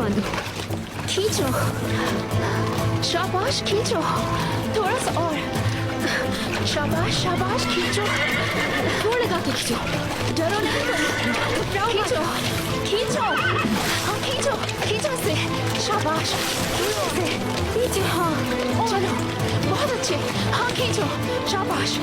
बांधो। खींचो, शाबाश खींचो, थोड़ा सा और, शाबाश शाबाश खींचो, जोर लगा के खींचो, डरो नहीं, खींचो खींचो, हाँ खींचो खींचो से, शाबाश खींचो से, पीछे, हाँ चलो बहुत अच्छे, हाँ खींचो, शाबाश।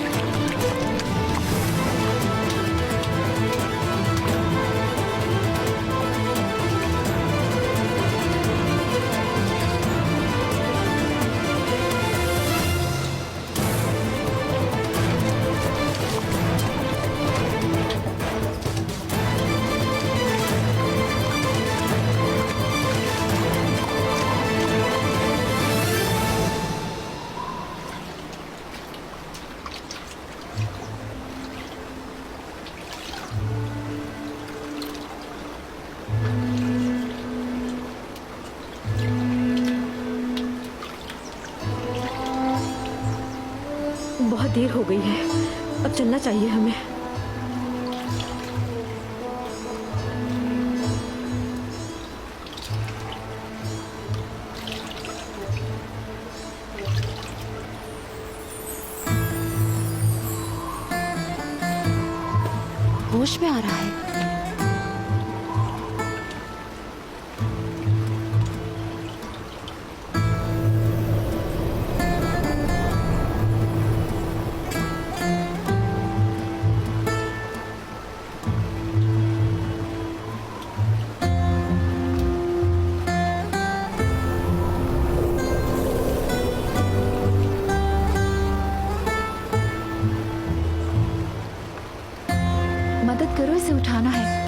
बहुत देर हो गई है, अब चलना चाहिए हमें। होश में आ रहा है। मदद करो, इसे उठाना है।